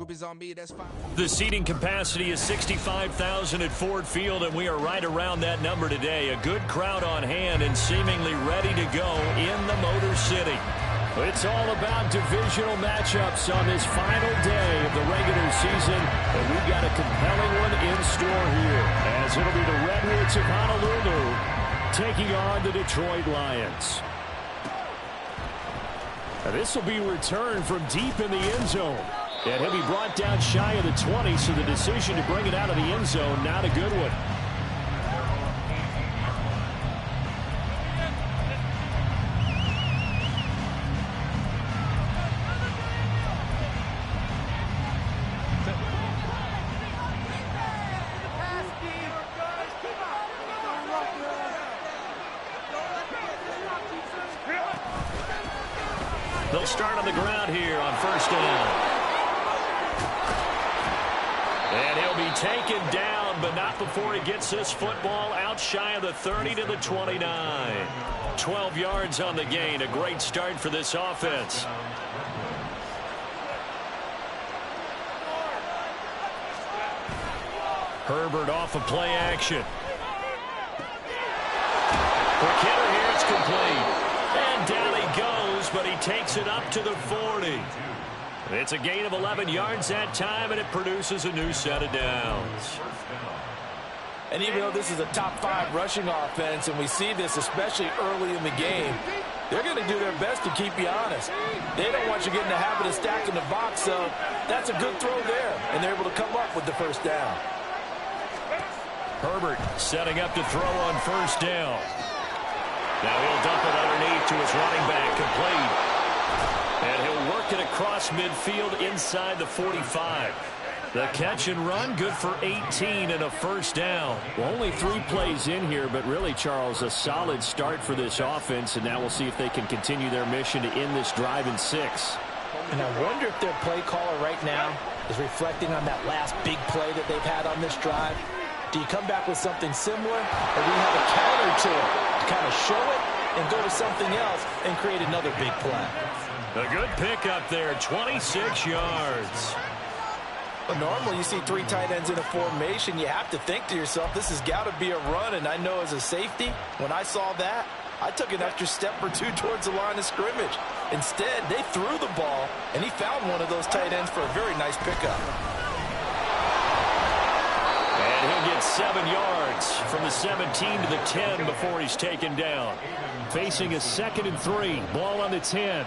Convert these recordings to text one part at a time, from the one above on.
group is on me, that's fine. The seating capacity is 65,000 at Ford Field, and we are right around that number today. A good crowd on hand and seemingly ready to go in the Motor City. It's all about divisional matchups on this final day of the regular season, and we've got a compelling one in store here, as it'll be the Redwoods of Honolulu taking on the Detroit Lions. Now this will be returned from deep in the end zone. And he'll be brought down shy of the 20, so the decision to bring it out of the end zone, not a good one. They'll start on the ground here on first down. And he'll be taken down, but not before he gets this football out shy of the 30 to the 29. 12 yards on the gain. A great start for this offense. Herbert off of play action. For Kidder here, it's complete. And down he goes, but he takes it up to the 40. It's a gain of 11 yards that time, and it produces a new set of downs. And even though this is a top 5 rushing offense, and we see this especially early in the game, they're going to do their best to keep you honest. They don't want you getting the habit of stacking the box, so that's a good throw there, and they're able to come up with the first down. Herbert setting up to throw on first down. Now he'll dump it underneath to his running back, complete. And he'll work it across midfield inside the 45. The catch and run, good for 18 and a first down. Well, only 3 plays in here, but really, Charles, a solid start for this offense. And now we'll see if they can continue their mission to end this drive in 6. And I wonder if their play caller right now is reflecting on that last big play that they've had on this drive. Do you come back with something similar, or do you have a counter to it to kind of show it and go to something else and create another big play? A good pickup there, 26 yards. But normally you see 3 tight ends in a formation. You have to think to yourself, this has got to be a run. And I know as a safety, when I saw that, I took an extra step or 2 towards the line of scrimmage. Instead, they threw the ball, and he found one of those tight ends for a very nice pickup. And he'll get 7 yards from the 17 to the 10 before he's taken down. Facing a 2nd and 3. Ball on the 10.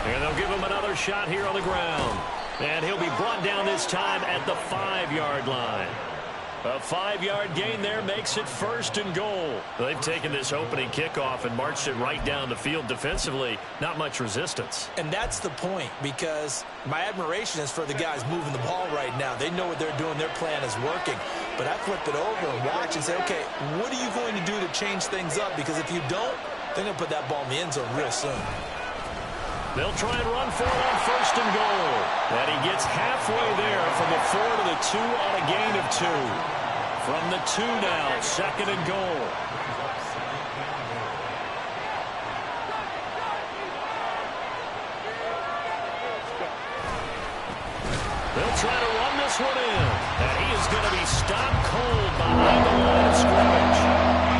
And they'll give him another shot here on the ground. And he'll be brought down this time at the 5-yard line. A 5-yard gain there makes it 1st and goal. They've taken this opening kickoff and marched it right down the field defensively. Not much resistance. And that's the point, because my admiration is for the guys moving the ball right now. They know what they're doing. Their plan is working. But I flip it over and watch and say, okay, what are you going to do to change things up? Because if you don't, they're going to put that ball in the end zone real soon. They'll try and run for it on 1st and goal. And he gets halfway there from the 4 to the 2 on a gain of 2. From the 2 now, 2nd and goal. They'll try to run this one in. And he is going to be stopped cold behind the line of scrimmage.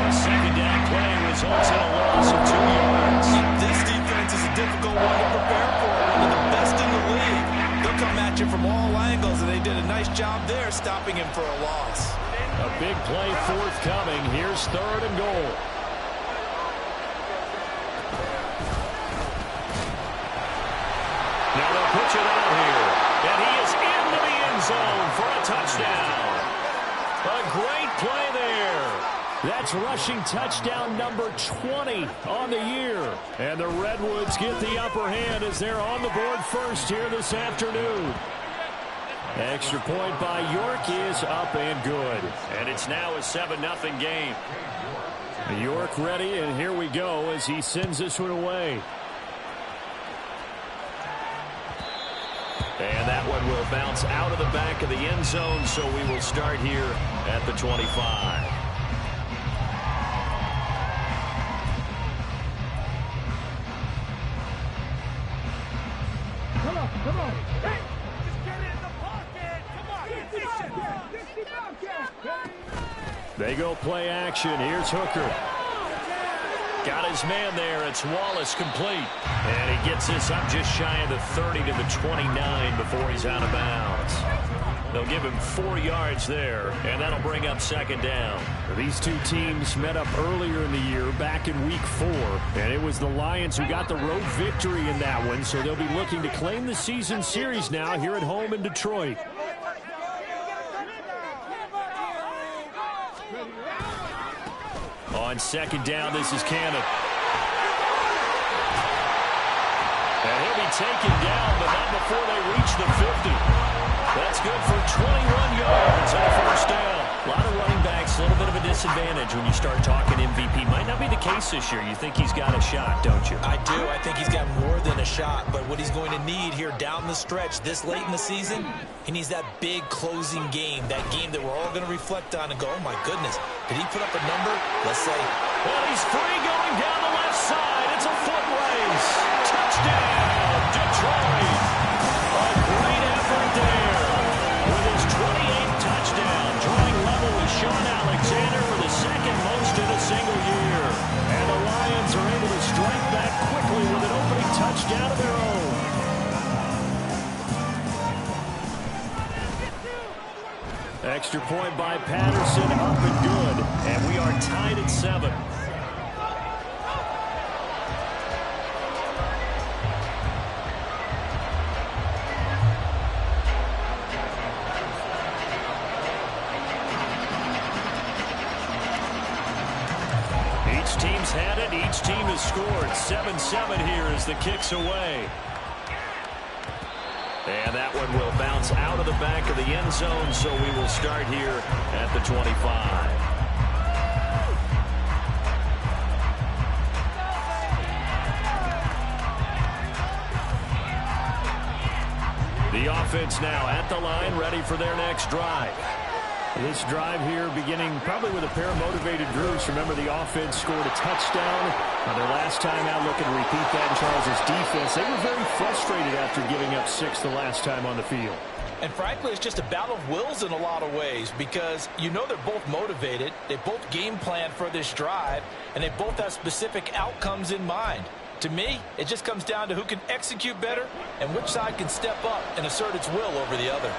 The 2nd down play results in a loss of 2 yards. This defense is a difficult one to prepare for. One of the best in the league. They'll come at you from all angles, and they did a nice job there stopping him for a loss. A big play forthcoming. Here's 3rd and goal. Now they'll pitch it out here. And he is into the end zone for a touchdown. A great play there. That's rushing touchdown number 20 on the year. And the Redwoods get the upper hand as they're on the board first here this afternoon. Extra point by York is up and good. And it's now a 7-0 game. York ready, and here we go as he sends this one away. And that one will bounce out of the back of the end zone, so we will start here at the 25. They go play action. Here's Hooker. Got his man there. It's Wallace complete. And he gets this up just shy of the 30 to the 29 before he's out of bounds. They'll give him 4 yards there, and that'll bring up second down. These two teams met up earlier in the year, back in Week 4, and it was the Lions who got the road victory in that one, so they'll be looking to claim the season series now here at home in Detroit. On second down, this is Cannon. And he'll be taken down, but not before they reach the 50. That's good for 21 yards and a first down. A lot of running backs, a little bit of a disadvantage when you start talking MVP. Might not be the case this year. You think he's got a shot, don't you? I do. I think he's got more than a shot. But what he's going to need here down the stretch this late in the season, he needs that big closing game, that game that we're all going to reflect on and go, oh, my goodness, did he put up a number? Let's say. Well, he's free going down the left side. It's a foot race. Touchdown, Detroit. A great effort there. With his 28th touchdown, drawing level with Sean Alexander for the second most in a single year. And the Lions are able to strike back quickly with an opening touchdown of their own. Extra point by Patterson, up and good. And we are tied at 7. Each team's had it. Each team has scored. 7-7 here as the kick's away. And that one will bounce out of the back of the end zone, so we will start here at the 25. The offense now at the line, ready for their next drive. This drive here beginning probably with a pair of motivated groups. Remember, the offense scored a touchdown on their last time out. Looking to repeat that in Charles' defense. They were very frustrated after giving up 6 the last time on the field. And frankly, it's just a battle of wills in a lot of ways because you know they're both motivated. They both game plan for this drive, and they both have specific outcomes in mind. To me, it just comes down to who can execute better and which side can step up and assert its will over the other.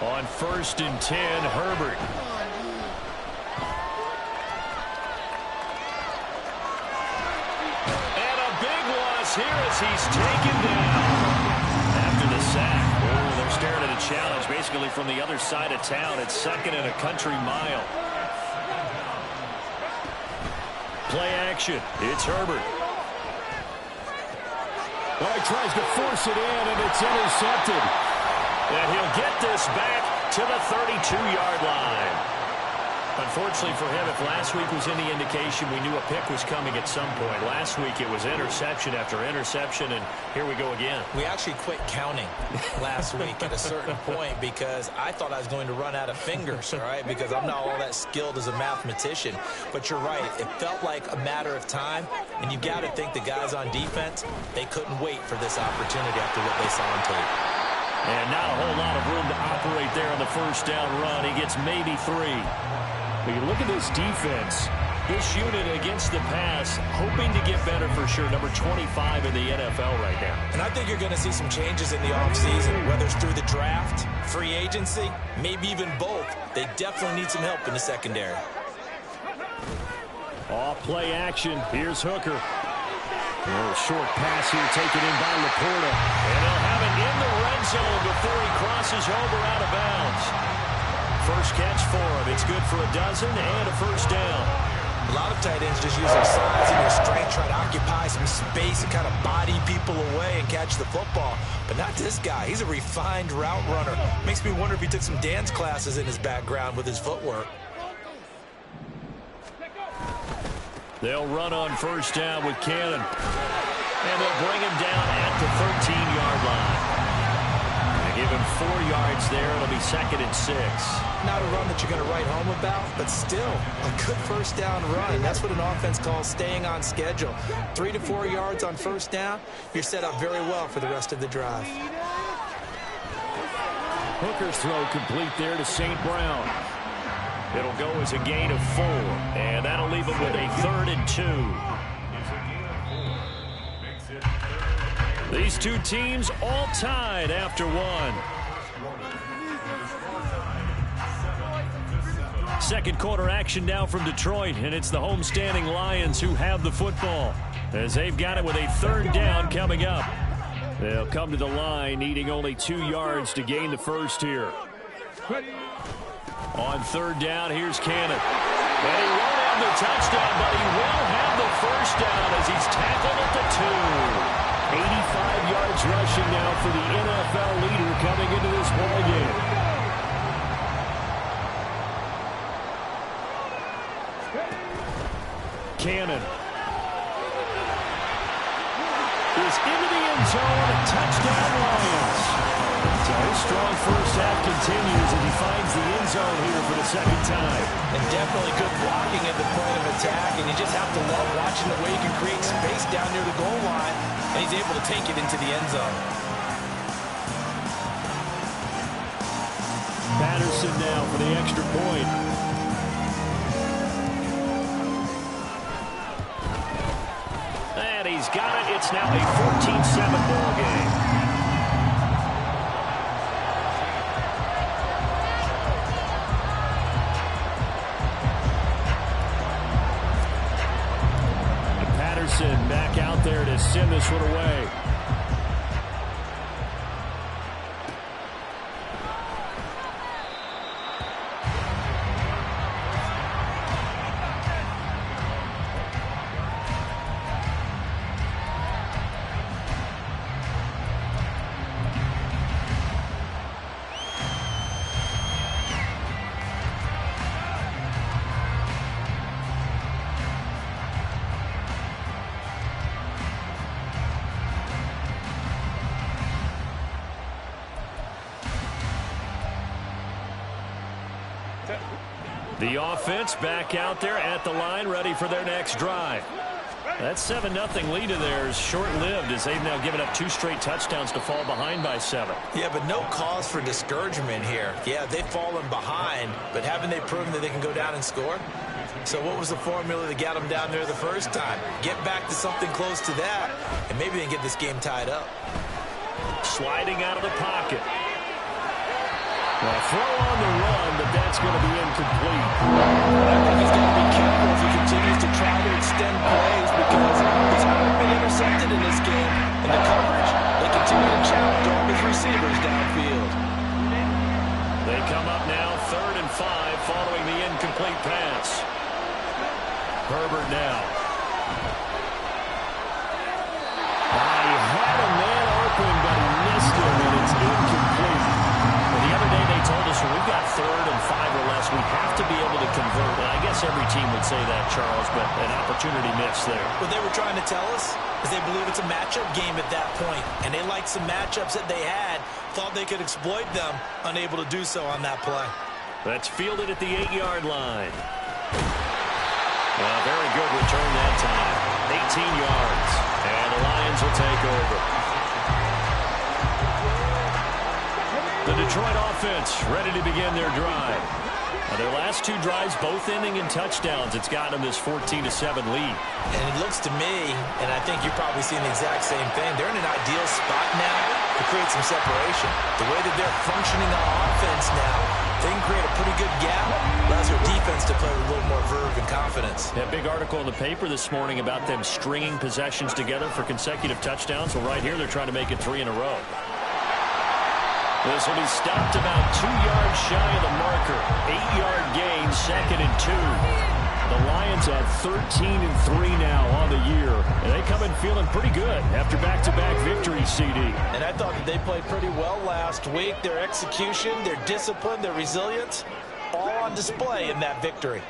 On 1st and 10, Herbert. And a big loss here as he's taken down. After the sack, they're staring at a challenge basically from the other side of town. It's 2nd and a country mile. Play action. It's Herbert. Well, he tries to force it in, and it's intercepted. And he'll get this back to the 32-yard line. Unfortunately for him, if last week was any indication, we knew a pick was coming at some point. Last week it was interception after interception, and here we go again. We actually quit counting last week at a certain point because I thought I was going to run out of fingers, all right, because I'm not all that skilled as a mathematician. But you're right. It felt like a matter of time, and you got to think the guys on defense, they couldn't wait for this opportunity after what they saw on tape. And not a whole lot of room to operate there on the first down run. He gets maybe 3. But you look at this defense. This unit against the pass, hoping to get better for sure. Number 25 in the NFL right now. And I think you're going to see some changes in the offseason, whether it's through the draft, free agency, maybe even both. They definitely need some help in the secondary. Off play action. Here's Hooker. A short pass here taken in by Laporta. And they'll have it in the red zone before he crosses over out of bounds. First catch for him. It's good for a dozen and a first down. A lot of tight ends just use their size and their strength, try to occupy some space and kind of body people away and catch the football. But not this guy. He's a refined route runner. Makes me wonder if he took some dance classes in his background with his footwork. They'll run on first down with Cannon. And they'll bring him down at the 13-yard line. They give him 4 yards there. It'll be 2nd and 6. Not a run that you're going to write home about, but still a good first down run. That's what an offense calls staying on schedule. 3 to 4 yards on first down. You're set up very well for the rest of the drive. Hooker's throw complete there to St. Brown. It'll go as a gain of 4, and that'll leave them with a 3rd and 2. These two teams all tied after 1. Second quarter action now from Detroit, and it's the homestanding Lions who have the football as they've got it with a 3rd down coming up. They'll come to the line needing only 2 yards to gain the first here. On 3rd down, here's Cannon. And he won't have the touchdown, but he will have the first down as he's tackled at the 2. 85 yards rushing now for the NFL leader coming into this ballgame. Cannon is into the end zone, and touchdown Lions. So his strong first half continues as he finds the end zone here for the 2nd time. And definitely good blocking at the point of attack, and you just have to love watching the way he can create space down near the goal line, and he's able to take it into the end zone. Patterson now for the extra point. And he's got it. It's now a 14-7 ball game. Back out there to send this one away. The offense back out there at the line, ready for their next drive. That 7-0 lead of theirs short-lived as they've now given up 2 straight touchdowns to fall behind by 7. Yeah, but no cause for discouragement here. Yeah, they've fallen behind, but haven't they proven that they can go down and score? So what was the formula that got them down there the first time? Get back to something close to that, and maybe they can get this game tied up. Sliding out of the pocket. Well, throw on the run, but that's going to be incomplete. I think he's got to be careful if he continues to try to extend plays because he's already been intercepted in this game. And the coverage, they continue to challenge all his receivers downfield. They come up now 3rd and 5 following the incomplete pass. Herbert now. He had a man open, but he missed him, and it's incomplete. The other day they told us when we've got 3rd and 5 or less, we have to be able to convert. And I guess every team would say that, Charles, but an opportunity missed there. What they were trying to tell us is they believe it's a matchup game at that point, and they liked some matchups that they had, thought they could exploit them, unable to do so on that play. That's fielded at the 8-yard line. Well, very good return that time. 18 yards, and the Lions will take over. The Detroit offense ready to begin their drive. Their last 2 drives both ending in touchdowns. It's gotten them this 14-7 lead. And it looks to me, and I think you're probably seeing the exact same thing, they're in an ideal spot now to create some separation. The way that they're functioning on offense now, they can create a pretty good gap. Allows their defense to play with a little more verve and confidence. That big article in the paper this morning about them stringing possessions together for consecutive touchdowns. Well, right here they're trying to make it 3 in a row. This will be stopped about 2 yards shy of the marker. 8-yard gain, 2nd and 2. The Lions have 13-3 now on the year. And they come in feeling pretty good after back-to-back victories, CD. And I thought that they played pretty well last week. Their execution, their discipline, their resilience, all on display in that victory.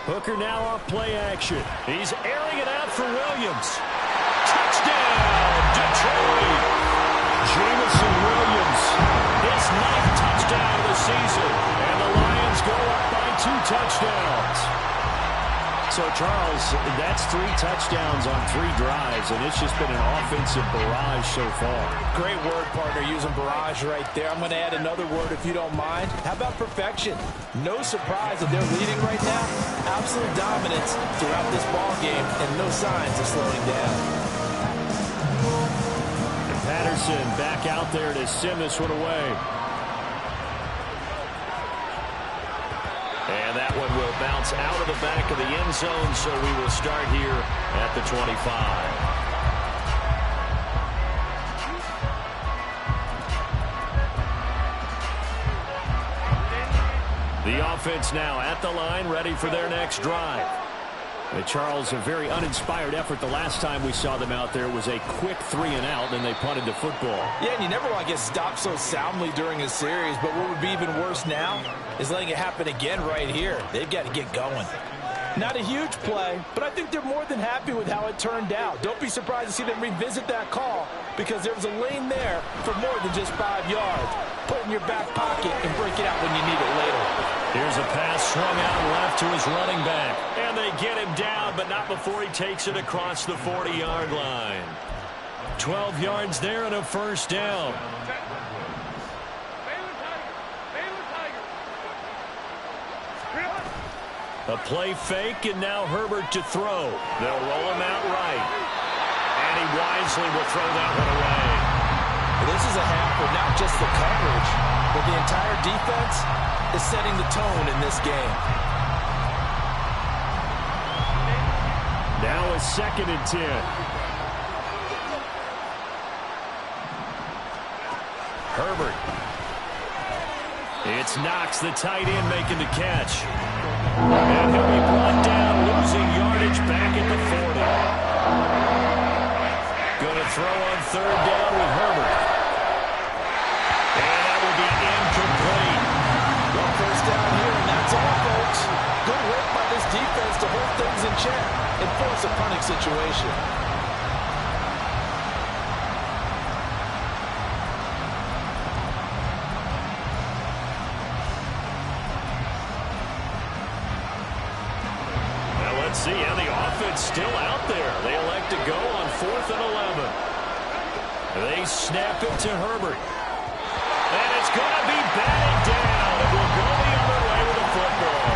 Hooker now off play action. He's airing it out for Williams. Touchdown, Detroit! Jamison Williams, his 9th touchdown of the season, and the Lions go up by 2 touchdowns. So, Charles, that's 3 touchdowns on 3 drives, and it's just been an offensive barrage so far. Great word, partner, using barrage right there. I'm going to add another word if you don't mind. How about perfection? No surprise that they're leading right now. Absolute dominance throughout this ball game, and no signs of slowing down. And Patterson back out there to send this one away. And that one will bounce out of the back of the end zone, so we will start here at the 25. The offense now at the line, ready for their next drive. Charles, a very uninspired effort the last time we saw them out there was a quick 3 and out, and they punted the football. Yeah, and you never want to get stopped so soundly during a series, but what would be even worse now is letting it happen again right here. They've got to get going. Not a huge play, but I think they're more than happy with how it turned out. Don't be surprised to see them revisit that call because there was a lane there for more than just 5 yards. Put it in your back pocket and break it out when you need it later. Here's a pass swung out left to his running back. And they get him down, but not before he takes it across the 40-yard line. 12 yards there and a first down. A play fake, and now Herbert to throw. They'll roll him out right. And he wisely will throw that one away. This is a half where not just the coverage, but the entire defense is setting the tone in this game. Now a 2nd and 10. Herbert. It's Knox, the tight end, making the catch. And he'll be brought down, losing yardage back at the 40. Going to throw on 3rd down with Herbert. And that will be incomplete. Well, first down here, and that's all, folks. Good work by this defense to hold things in check and force a punting situation. See, and the offense still out there. They elect to go on 4th and 11. They snap it to Herbert. And it's going to be batted down. It will go the other way with the football.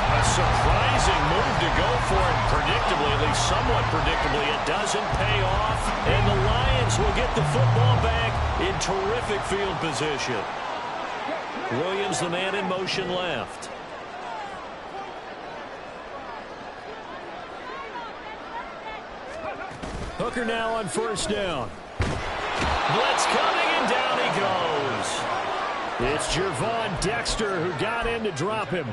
A surprising move to go for it. Predictably, at least somewhat predictably, it doesn't pay off. And the Lions will get the football back in terrific field position. Williams, the man in motion left. Hooker now on 1st down. Blitz coming, and down he goes. It's Gervon Dexter who got in to drop him.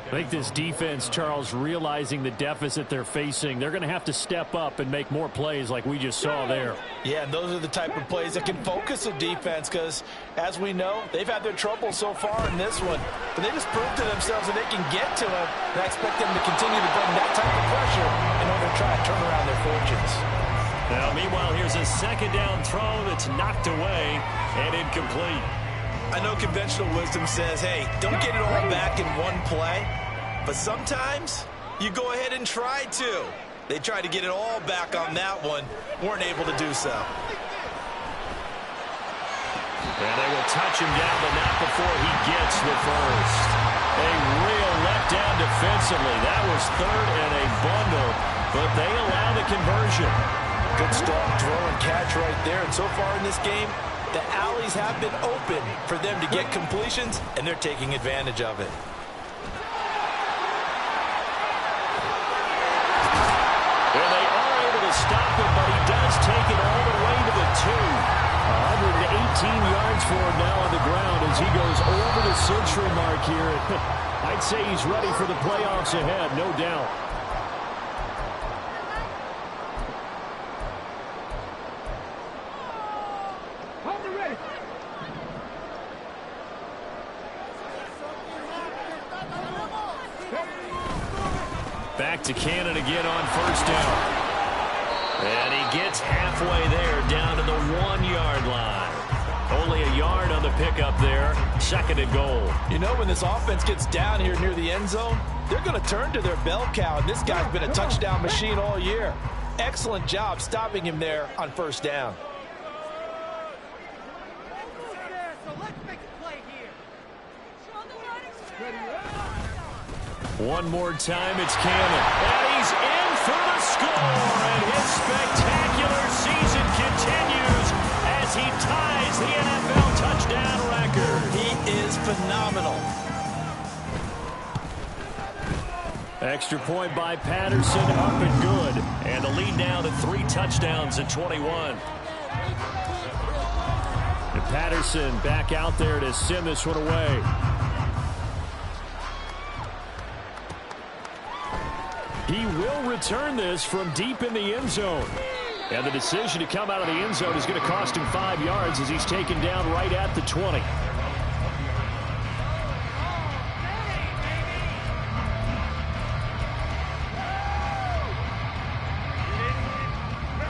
I think this defense, Charles, realizing the deficit they're facing, they're going to have to step up and make more plays like we just saw there. Yeah, and those are the type of plays that can focus a defense because, as we know, they've had their trouble so far in this one. But they just proved to themselves that they can get to it, and I expect them to continue to bring that type of pressure in order to try and turn around their fortunes. Now, meanwhile, here's a 2nd down throw that's knocked away and incomplete. I know conventional wisdom says, hey, don't get it all back in one play. But sometimes you go ahead and try to. They tried to get it all back on that one. Weren't able to do so. And they will touch him down, but not before he gets the first. A real letdown defensively. That was 3rd and a bundle, but they allow the conversion. Good strong throw and catch right there. And so far in this game, the alleys have been open for them to get completions, and they're taking advantage of it. And they are able to stop him, but he does take it all the way to the 2. 118 yards for him now on the ground as he goes over the century mark here. I'd say he's ready for the playoffs ahead, no doubt. Back to Cannon again on 1st down. And he gets halfway there, down to the 1-yard line. Only a yard on the pickup there. 2nd and goal. You know, when this offense gets down here near the end zone, they're going to turn to their bell cow, and this guy's been a touchdown machine all year. Excellent job stopping him there on 1st down. One more time, it's Cannon. And he's in for the score. And his spectacular season continues as he ties the NFL touchdown record. He is phenomenal. Extra point by Patterson, up and good. And the lead now to 3 touchdowns at 21. And Patterson back out there to send this one away. He will return this from deep in the end zone. And the decision to come out of the end zone is going to cost him 5 yards as he's taken down right at the 20.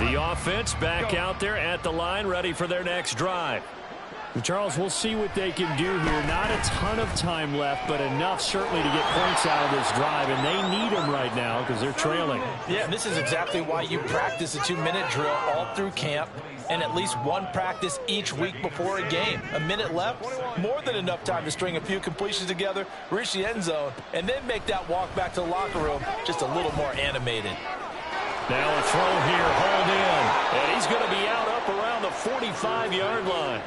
The offense back out there at the line, ready for their next drive. Charles, we'll see what they can do here. Not a ton of time left, but enough certainly to get points out of this drive, and they need them right now because they're trailing. Yeah, this is exactly why you practice a 2-minute drill all through camp and at least one practice each week before a game. A minute left, more than enough time to string a few completions together, reach the end zone, and then make that walk back to the locker room just a little more animated. Now a throw here, hauled in, and he's going to be out up around the 45-yard line.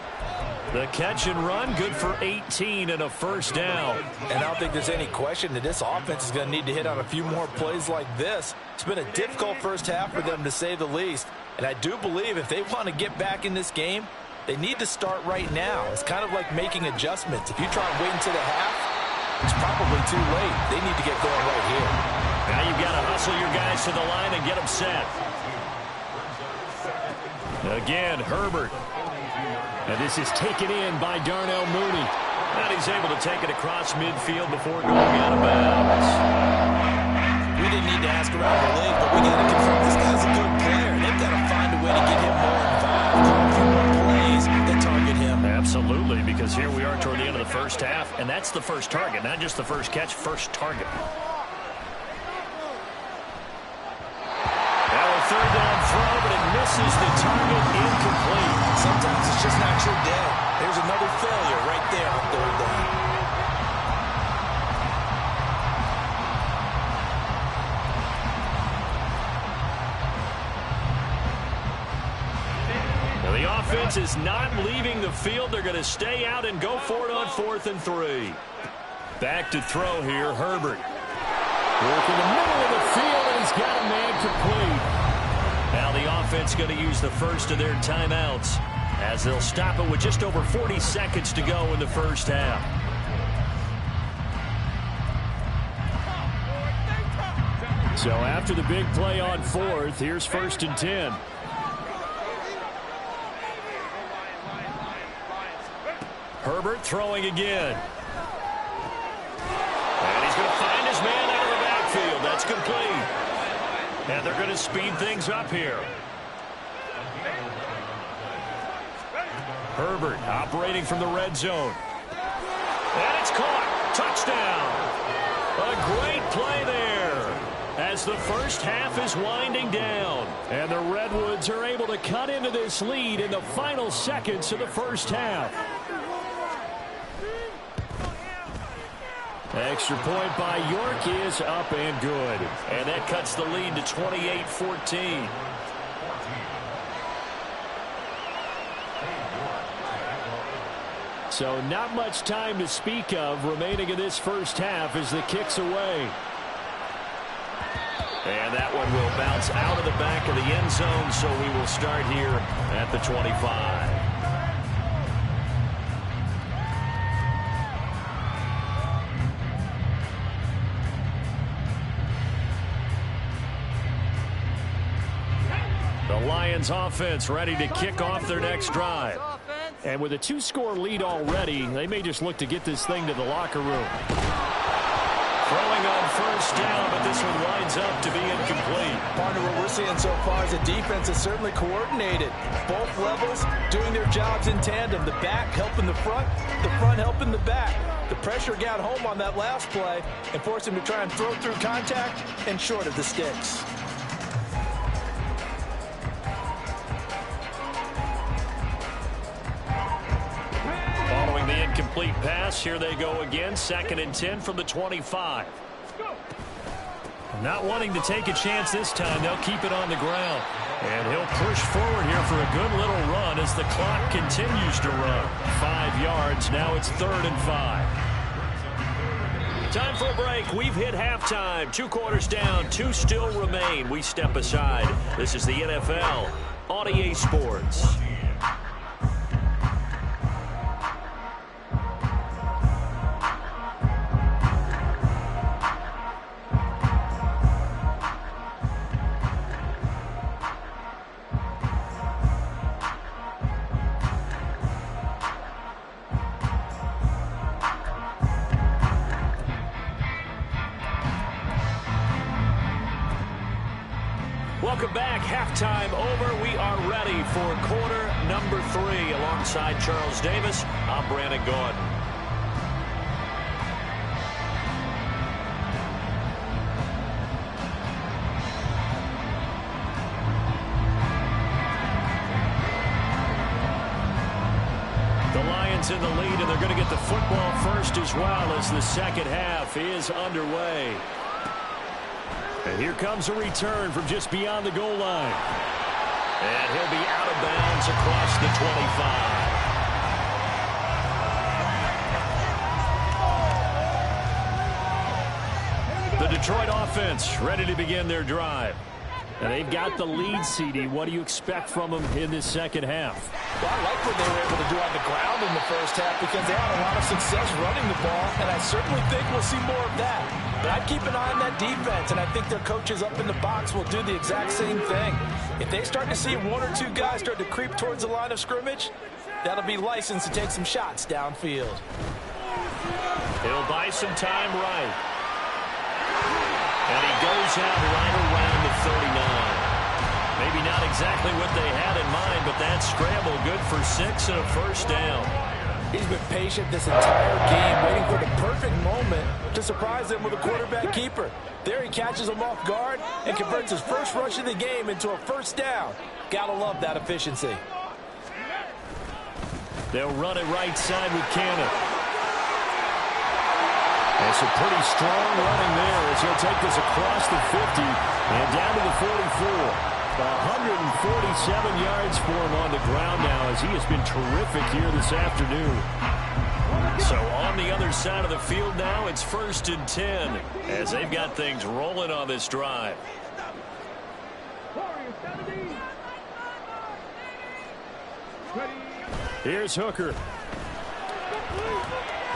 The catch and run, good for 18 and a 1st down. And I don't think there's any question that this offense is going to need to hit on a few more plays like this. It's been a difficult first half for them, to say the least. And I do believe if they want to get back in this game, they need to start right now. It's kind of like making adjustments. If you try and wait until the half, it's probably too late. They need to get going right here. Now you've got to hustle your guys to the line and get them set. Again, Herbert. And this is taken in by Darnell Mooney. And he's able to take it across midfield before going out of bounds. We didn't need to ask around the league, but we got to confirm this guy's a good player. They've got to find a way to get him more involved, call a few more plays that target him. Absolutely, because here we are toward the end of the first half, and that's the first target, not just the first catch, first target. Now a 3rd down throw, but it misses the target, incomplete. Sometimes it's just not your day. There's another failure right there on 3rd down. Now the offense is not leaving the field. They're going to stay out and go for it on 4th and 3. Back to throw here, Herbert. Work in the middle of the field, and he's got a man complete. Now the offense going to use the first of their timeouts as they'll stop it with just over 40 seconds to go in the first half. So after the big play on 4th, here's 1st and 10. Herbert throwing again. And he's going to find his man out of the backfield. That's complete. And they're going to speed things up here. Herbert operating from the red zone. And it's caught. Touchdown. A great play there as the first half is winding down. And the Redwoods are able to cut into this lead in the final seconds of the first half. Extra point by York is up and good. And that cuts the lead to 28-14. So not much time to speak of remaining in this first half as the kick's away. And that one will bounce out of the back of the end zone, so we will start here at the 25. The Lions offense ready to kick off their next drive. And with a 2-score lead already, they may just look to get this thing to the locker room. Throwing on first down, but this one winds up to be incomplete. Partner, what we're seeing so far is a defense is certainly coordinated. Both levels doing their jobs in tandem. The back helping the front helping the back. The pressure got home on that last play and forced him to try and throw through contact and short of the sticks. Following the incomplete pass, here they go again. 2nd and 10 from the 25. Not wanting to take a chance this time, they'll keep it on the ground. And he'll push forward here for a good little run as the clock continues to run. 5 yards, now it's 3rd and 5. Time for a break. We've hit halftime. 2 quarters down, 2 still remain. We step aside. This is the NFL on EA Sports. Welcome back. Halftime over. We are ready for quarter number 3. Alongside Charles Davis, I'm Brandon Gaudin. The Lions in the lead, and they're going to get the football first as well as the second half is underway. And here comes a return from just beyond the goal line. And he'll be out of bounds across the 25. The Detroit offense ready to begin their drive. And they've got the lead, CD. What do you expect from them in this second half? Well, I like what they were able to do on the ground in the first half because they had a lot of success running the ball, and I certainly think we'll see more of that. But I'd keep an eye on that defense, and I think their coaches up in the box will do the exact same thing. If they start to see 1 or 2 guys start to creep towards the line of scrimmage, that'll be licensed to take some shots downfield. He'll buy some time right. And he goes out right around the 39. Maybe not exactly what they had in mind, but that scramble good for 6 and a first down. He's been patient this entire game, waiting for the perfect moment to surprise them with a quarterback keeper. There he catches him off guard and converts his first rush of the game into a first down. Gotta love that efficiency. They'll run it right side with Cannon. That's a pretty strong running there as he'll take this across the 50 and down to the 44. 147 yards for him on the ground now as he has been terrific here this afternoon. So on the other side of the field now, it's 1st and 10 as they've got things rolling on this drive. Here's Hooker.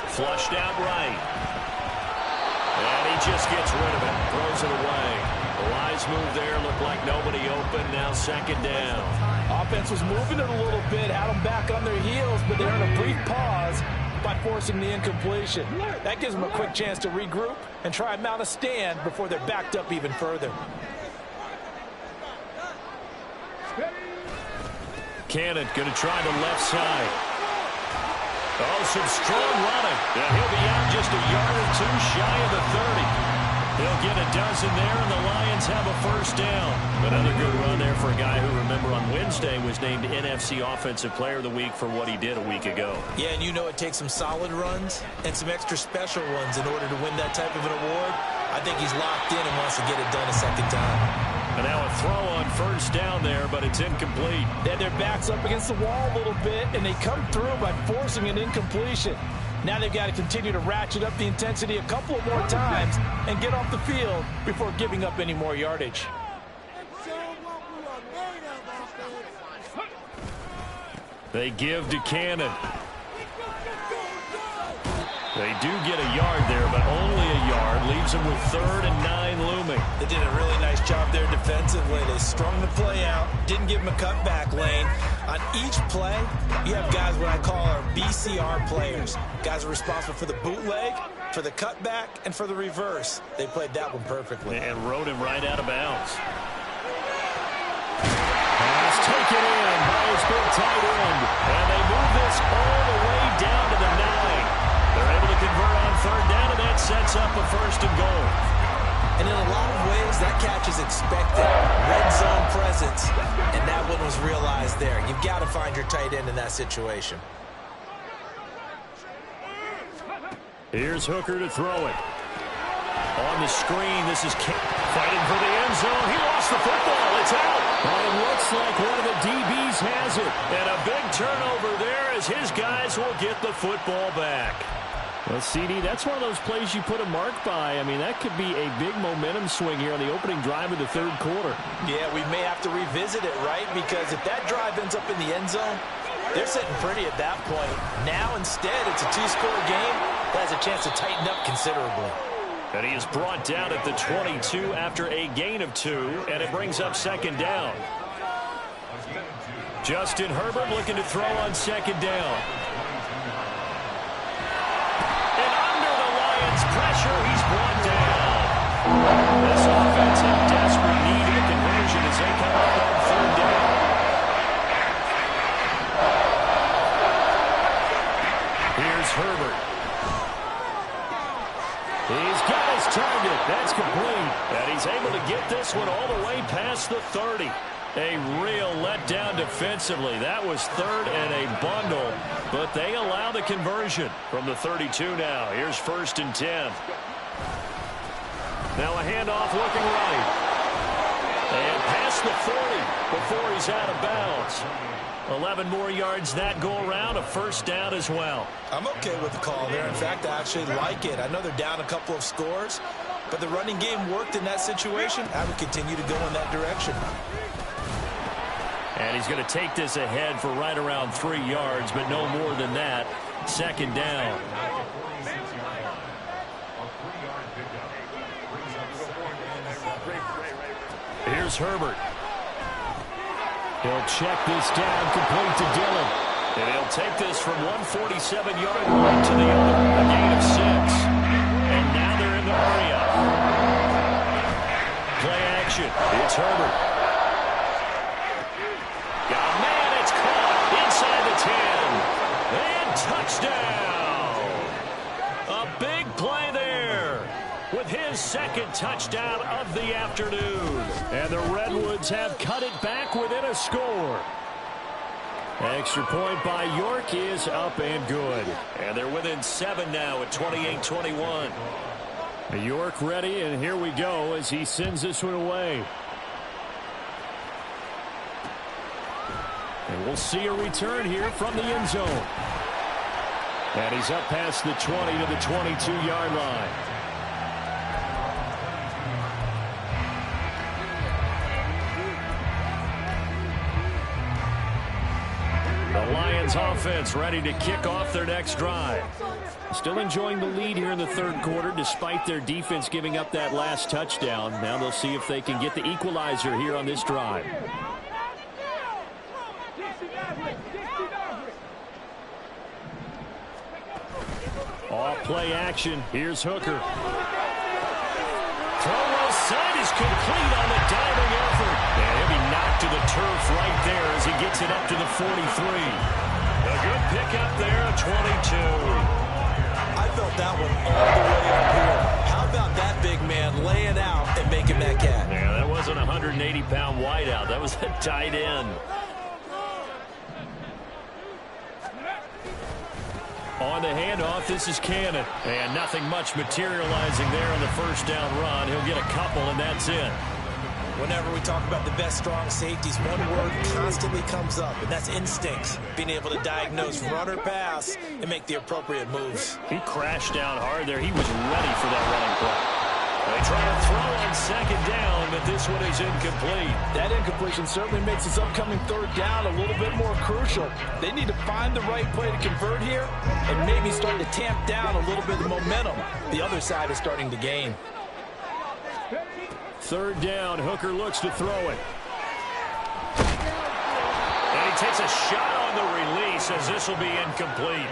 Flushed out right. And he just gets rid of it. Throws it away. The wise move there. Looked like nobody open. Now 2nd down. Offense was moving it a little bit. Had them back on their heels, but they're in a brief pause by forcing the incompletion. That gives them a quick chance to regroup and try and mount a stand before they're backed up even further. Cannon going to try the left side. Oh, some strong running. And he'll be out just a yard or 2 shy of the 30. He'll get a dozen there, and the Lions have a first down. Another good run there for a guy who, remember, on Wednesday was named NFC Offensive Player of the Week for what he did a week ago. Yeah, and you know it takes some solid runs and some extra special ones in order to win that type of an award. I think he's locked in and wants to get it done a second time. And now a throw on first down there, but it's incomplete. They had their backs up against the wall a little bit, and they come through by forcing an incompletion. Now they've got to continue to ratchet up the intensity a couple of more times and get off the field before giving up any more yardage. They give to Cannon. They do get a yard there, but only a yard. Leaves them with 3rd and 9 looming. They did a really nice job there defensively. They strung the play out, didn't give them a cutback lane. On each play, you have guys what I call our BCR players. Guys are responsible for the bootleg, for the cutback, and for the reverse. They played that one perfectly. And rode him right out of bounds. taken in by his big tight end. And they move this all the way down to the 9. They're able to convert on third down, and that sets up a first and goal. And in a lot of ways, that catch is expected. Red zone presence, and that one was realized there. You've got to find your tight end in that situation. Here's Hooker to throw it. On the screen, this is fighting for the end zone. He lost the football. It's out. Well, it looks like one of the DBs has it. And a big turnover there as his guys will get the football back. Well, CD, that's one of those plays you put a mark by. I mean, that could be a big momentum swing here on the opening drive of the third quarter. Yeah, we may have to revisit it, right? Because if that drive ends up in the end zone, they're sitting pretty at that point. Now, instead, it's a two-score game that has a chance to tighten up considerably. And he is brought down at the 22 after a gain of 2, and it brings up second down. Justin Herbert looking to throw on second down. And under the Lions' pressure, he's brought down. This offense in desperate need of a conversion as they come up on third down. Here's Herbert. He's got his target. That's complete. And he's able to get this one all the way past the 30. A real letdown defensively. That was third and a bundle, but they allow the conversion from the 32 now. Here's first and 10. Now a handoff looking right. And past the 40 before he's out of bounds. 11 more yards that go around, a first down as well. I'm okay with the call there. In fact, I actually like it. I know they're down a couple of scores, but the running game worked in that situation. I would continue to go in that direction. And he's going to take this ahead for right around 3 yards, but no more than that. Second down. Here's Herbert. He'll check this down, complete to Dillon. And he'll take this from 147-yard line to the other. A gain of 6. And now they're in the hurry up. Play action. It's Herbert. Got a man. It's caught inside the 10. And touchdown. A big play there with his second touchdown of the afternoon. And the Redwoods have cut it back within a score. Extra point by York is up and good. And they're within 7 now at 28-21. York ready, and here we go as he sends this one away. And we'll see a return here from the end zone. And he's up past the 20 to the 22-yard line. The Lions offense ready to kick off their next drive. Still enjoying the lead here in the third quarter despite their defense giving up that last touchdown. Now they'll see if they can get the equalizer here on this drive. Off play action. Here's Hooker. Throw well side is complete on the diving effort. And he'll be knocked to the turf right there as he gets it up to the 43. A good pickup there at 22. I felt that one all the way up here. How about that big man laying out and making that catch? Yeah, that wasn't a 180-pound wideout. That was a tight end. On the handoff, this is Cannon. And nothing much materializing there on the first down run. He'll get a couple, and that's it. Whenever we talk about the best strong safeties, one word constantly comes up, and that's instincts. Being able to diagnose run or pass and make the appropriate moves. He crashed down hard there. He was ready for that running play. They try to throw on second down, but this one is incomplete. That incompletion certainly makes this upcoming third down a little bit more crucial. They need to find the right play to convert here and maybe start to tamp down a little bit of momentum. The other side is starting to gain. Third down, Hooker looks to throw it. And he takes a shot on the release as this will be incomplete.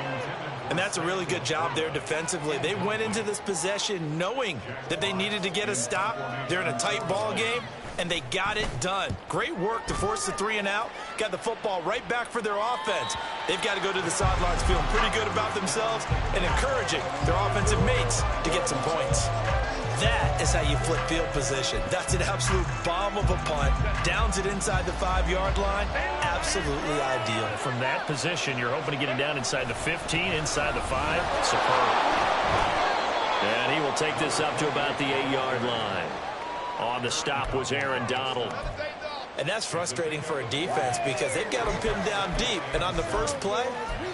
And that's a really good job there defensively. They went into this possession knowing that they needed to get a stop. They're in a tight ball game, and they got it done. Great work to force the 3 and out. Got the football right back for their offense. They've got to go to the sidelines feeling pretty good about themselves and encouraging their offensive mates to get some points. That is how you flip field position. That's an absolute bomb of a punt. Downs it inside the 5-yard line. Absolutely ideal. From that position, you're hoping to get him down inside the 15, inside the 5. Superb. And he will take this up to about the 8-yard line. On the stop was Aaron Donald. And that's frustrating for a defense because they've got them pinned down deep. And on the first play,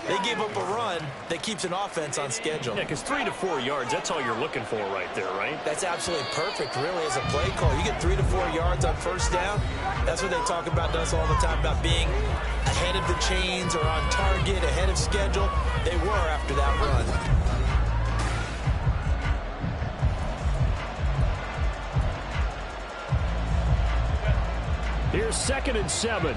they gave up a run that keeps an offense on schedule. Yeah, because 3 to 4 yards, that's all you're looking for right there, right? That's absolutely perfect, really, as a play call. You get 3 to 4 yards on first down. That's what they talk about us all the time, about being ahead of the chains or on target, ahead of schedule. They were after that run. Here's 2nd and 7.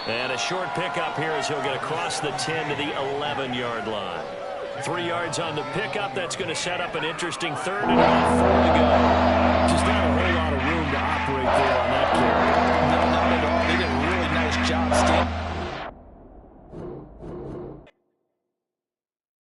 And a short pickup here as he'll get across the 10 to the 11-yard line. 3 yards on the pickup. That's going to set up an interesting 3rd and about 4 to go. Just not a whole lot of room to operate there on that carry.